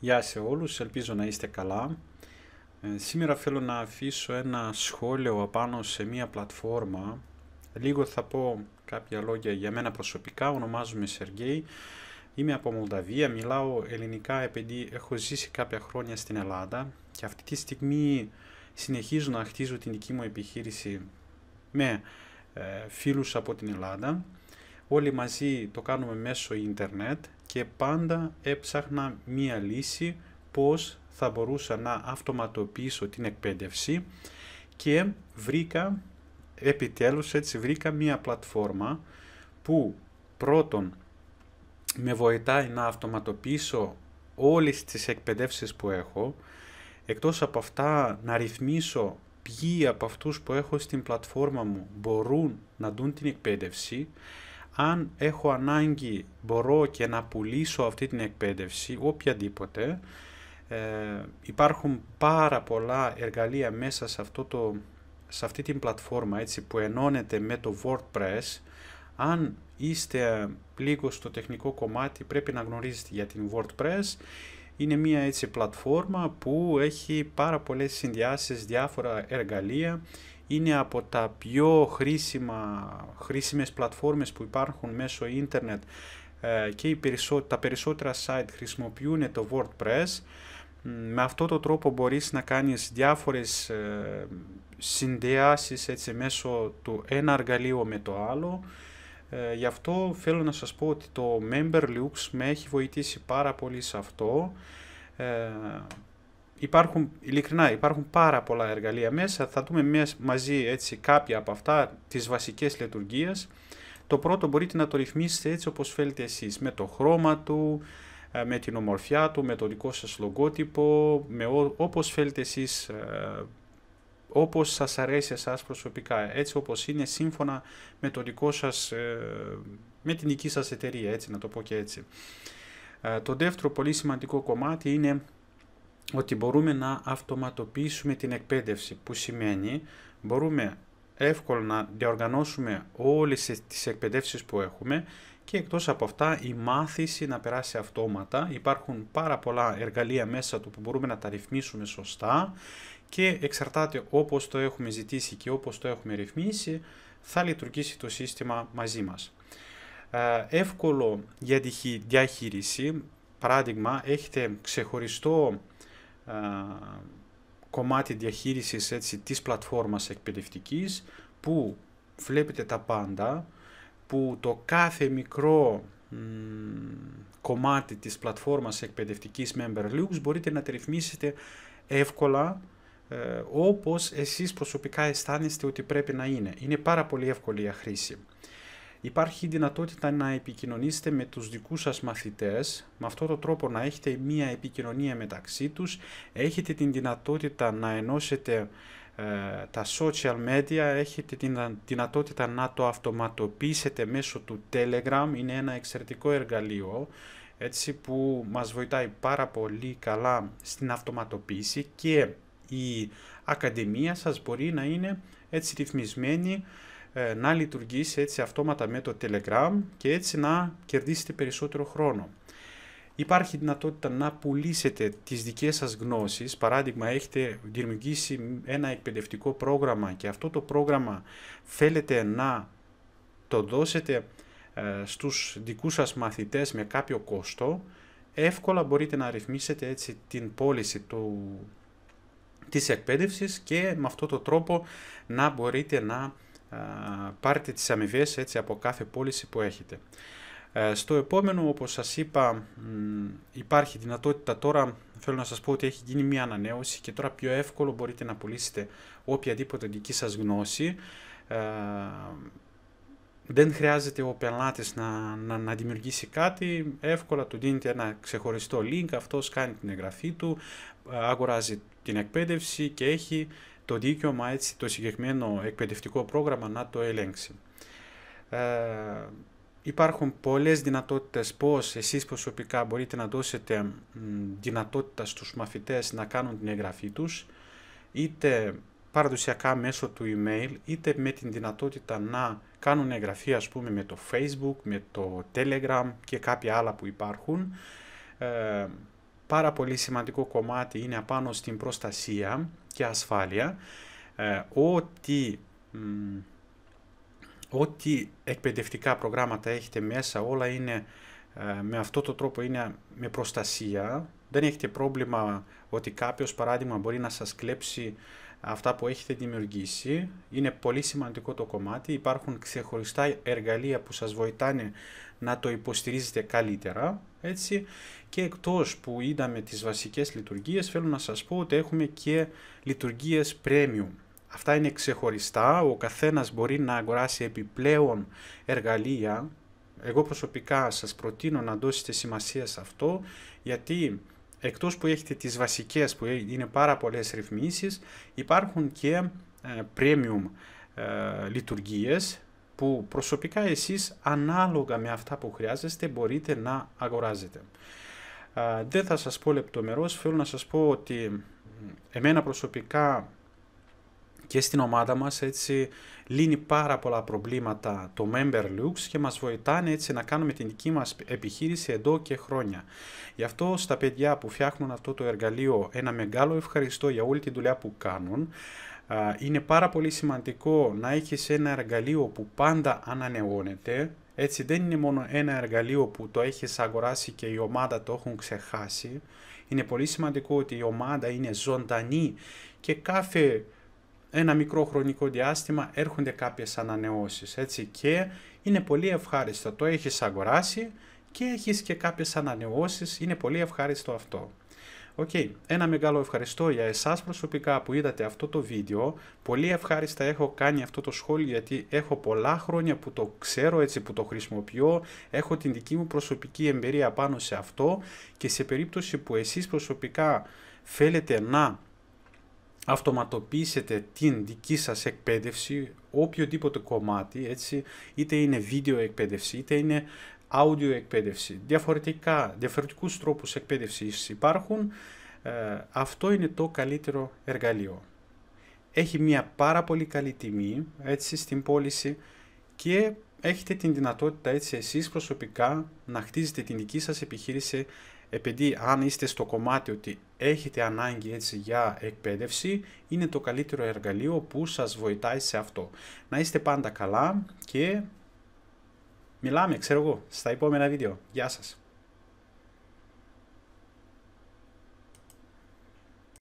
Γεια σε όλους, ελπίζω να είστε καλά. Σήμερα θέλω να αφήσω ένα σχόλιο απάνω σε μία πλατφόρμα. Λίγο θα πω κάποια λόγια για μένα προσωπικά. Ονομάζομαι Σεργέη, είμαι από Μολδαβία, μιλάω ελληνικά επειδή έχω ζήσει κάποια χρόνια στην Ελλάδα και αυτή τη στιγμή συνεχίζω να χτίζω την δική μου επιχείρηση με φίλους από την Ελλάδα. Όλοι μαζί το κάνουμε μέσω ίντερνετ και πάντα έψαχνα μία λύση πώς θα μπορούσα να αυτοματοποιήσω την εκπαίδευση και βρήκα μία πλατφόρμα που πρώτον με βοηθάει να αυτοματοποιήσω όλες τις εκπαιδεύσεις που έχω, εκτός από αυτά να ρυθμίσω ποιοι από αυτούς που έχω στην πλατφόρμα μου μπορούν να δουν την εκπαίδευση. Αν έχω ανάγκη μπορώ και να πουλήσω αυτή την εκπαίδευση, οποιαδήποτε. Υπάρχουν πάρα πολλά εργαλεία μέσα σε αυτή την πλατφόρμα, έτσι, που ενώνεται με το WordPress. Αν είστε λίγο στο τεχνικό κομμάτι πρέπει να γνωρίζετε για την WordPress. Είναι μια έτσι πλατφόρμα που έχει πάρα πολλές συνδυάσεις, διάφορα εργαλεία. Είναι από τα πιο χρήσιμες πλατφόρμες που υπάρχουν μέσω ίντερνετ και τα περισσότερα site χρησιμοποιούν το WordPress. Με αυτόν τον τρόπο μπορείς να κάνεις διάφορες συνδυάσεις έτσι, μέσω του ένα εργαλείο με το άλλο. Γι' αυτό θέλω να σας πω ότι το Memberlux με έχει βοηθήσει πάρα πολύ σε αυτό. Υπάρχουν πάρα πολλά εργαλεία μέσα, θα δούμε μαζί έτσι κάποια από αυτά, τις βασικές λειτουργίες. Το πρώτο μπορείτε να το ρυθμίσετε έτσι όπως θέλετε εσείς, με το χρώμα του, με την ομορφιά του, με το δικό σας λογότυπο, όπως θέλετε εσείς, όπως σας αρέσει εσάς προσωπικά, έτσι όπως είναι σύμφωνα με το δικό σας, με την δική σας εταιρεία, έτσι να το πω και έτσι. Το δεύτερο πολύ σημαντικό κομμάτι είναι ότι μπορούμε να αυτοματοποιήσουμε την εκπαίδευση, που σημαίνει μπορούμε εύκολα να διοργανώσουμε όλες τις εκπαιδεύσεις που έχουμε και εκτός από αυτά η μάθηση να περάσει αυτόματα. Υπάρχουν πάρα πολλά εργαλεία μέσα του που μπορούμε να τα ρυθμίσουμε σωστά και εξαρτάται όπως το έχουμε ζητήσει και όπως το έχουμε ρυθμίσει θα λειτουργήσει το σύστημα μαζί μας. Εύκολο για τη διαχείριση, παράδειγμα έχετε ξεχωριστό κομμάτι διαχείρισης έτσι, της πλατφόρμας εκπαιδευτικής που βλέπετε τα πάντα, που το κάθε μικρό κομμάτι της πλατφόρμας εκπαιδευτικής Memberlux μπορείτε να τα ρυθμίσετε εύκολα όπως εσείς προσωπικά αισθάνεστε ότι πρέπει να είναι. Είναι πάρα πολύ εύκολη η χρήση. Υπάρχει δυνατότητα να επικοινωνήσετε με τους δικούς σας μαθητές, με αυτόν τον τρόπο να έχετε μία επικοινωνία μεταξύ τους, έχετε την δυνατότητα να ενώσετε τα social media, έχετε την δυνατότητα να το αυτοματοποιήσετε μέσω του Telegram, είναι ένα εξαιρετικό εργαλείο, έτσι που μας βοηθάει πάρα πολύ καλά στην αυτοματοποίηση και η ακαδημία σας μπορεί να είναι έτσι ρυθμισμένη, να λειτουργήσει έτσι αυτόματα με το Telegram και έτσι να κερδίσετε περισσότερο χρόνο. Υπάρχει δυνατότητα να πουλήσετε τις δικές σας γνώσεις, παράδειγμα έχετε δημιουργήσει ένα εκπαιδευτικό πρόγραμμα και αυτό το πρόγραμμα θέλετε να το δώσετε στους δικούς σας μαθητές με κάποιο κόστο, εύκολα μπορείτε να ρυθμίσετε έτσι την πώληση της εκπαίδευσης και με αυτόν τον τρόπο να μπορείτε να πάρετε τις αμοιβές έτσι από κάθε πώληση που έχετε. Στο επόμενο, όπως σας είπα, υπάρχει δυνατότητα τώρα, θέλω να σας πω ότι έχει γίνει μια ανανέωση και τώρα πιο εύκολο μπορείτε να πουλήσετε οποιαδήποτε δική σας γνώση. Δεν χρειάζεται ο πελάτης να δημιουργήσει κάτι, εύκολα του δίνετε ένα ξεχωριστό link, αυτός κάνει την εγγραφή του, αγοράζει την εκπαίδευση και έχει το δικαίωμα έτσι το συγκεκριμένο εκπαιδευτικό πρόγραμμα να το ελέγξει. Υπάρχουν πολλές δυνατότητες πώς εσείς προσωπικά μπορείτε να δώσετε δυνατότητα στους μαθητές να κάνουν την εγγραφή τους, είτε παραδοσιακά μέσω του email, είτε με την δυνατότητα να κάνουν εγγραφή ας πούμε με το Facebook, με το Telegram και κάποια άλλα που υπάρχουν. πάρα πολύ σημαντικό κομμάτι είναι απάνω στην προστασία και ασφάλεια, ό,τι εκπαιδευτικά προγράμματα έχετε μέσα, όλα είναι με αυτό το τρόπο, είναι με προστασία. Δεν έχετε πρόβλημα ότι κάποιος, παράδειγμα, μπορεί να σας κλέψει αυτά που έχετε δημιουργήσει. Είναι πολύ σημαντικό το κομμάτι. Υπάρχουν ξεχωριστά εργαλεία που σας βοηθάνε να το υποστηρίζετε καλύτερα. Έτσι. Και εκτός που είδαμε τις βασικές λειτουργίες, θέλω να σας πω ότι έχουμε και λειτουργίες premium. Αυτά είναι ξεχωριστά, ο καθένας μπορεί να αγοράσει επιπλέον εργαλεία. Εγώ προσωπικά σας προτείνω να δώσετε σημασία σε αυτό, γιατί εκτός που έχετε τις βασικές που είναι πάρα πολλές ρυθμίσεις, υπάρχουν και premium λειτουργίες που προσωπικά εσείς ανάλογα με αυτά που χρειάζεστε μπορείτε να αγοράζετε. Δεν θα σας πω λεπτομερώς, θέλω να σας πω ότι εμένα προσωπικά και στην ομάδα μας έτσι λύνει πάρα πολλά προβλήματα το MemberLux και μας βοηθάνε έτσι να κάνουμε την δική μας επιχείρηση εδώ και χρόνια. Γι' αυτό στα παιδιά που φτιάχνουν αυτό το εργαλείο ένα μεγάλο ευχαριστώ για όλη τη δουλειά που κάνουν. Είναι πάρα πολύ σημαντικό να έχεις ένα εργαλείο που πάντα ανανεώνεται. Έτσι δεν είναι μόνο ένα εργαλείο που το έχεις αγοράσει και η ομάδα το έχουν ξεχάσει. Είναι πολύ σημαντικό ότι η ομάδα είναι ζωντανή και κάθε ένα μικρό χρονικό διάστημα έρχονται κάποιες ανανεώσεις, έτσι, και είναι πολύ ευχάριστο. Το έχεις αγοράσει και έχεις και κάποιες ανανεώσεις, είναι πολύ ευχάριστο αυτό. Ένα μεγάλο ευχαριστώ για εσάς προσωπικά που είδατε αυτό το βίντεο. Πολύ ευχάριστα έχω κάνει αυτό το σχόλιο γιατί έχω πολλά χρόνια που το ξέρω, έτσι, που το χρησιμοποιώ. Έχω την δική μου προσωπική εμπειρία πάνω σε αυτό και σε περίπτωση που εσείς προσωπικά θέλετε να αυτοματοποιήσετε την δική σας εκπαίδευση, οποιοδήποτε κομμάτι, έτσι, είτε είναι βίντεο εκπαίδευση, είτε είναι audio εκπαίδευση, διαφορετικούς τρόπους εκπαίδευσης υπάρχουν, αυτό είναι το καλύτερο εργαλείο. Έχει μια πάρα πολύ καλή τιμή, έτσι, στην πώληση και έχετε την δυνατότητα, έτσι, εσείς προσωπικά να χτίζετε την δική σας επιχείρηση, επειδή αν είστε στο κομμάτι ότι έχετε ανάγκη, έτσι, για εκπαίδευση, είναι το καλύτερο εργαλείο που σας βοηθάει σε αυτό. Να είστε πάντα καλά και μιλάμε, ξέρω εγώ, στα επόμενα βίντεο. Γεια σας!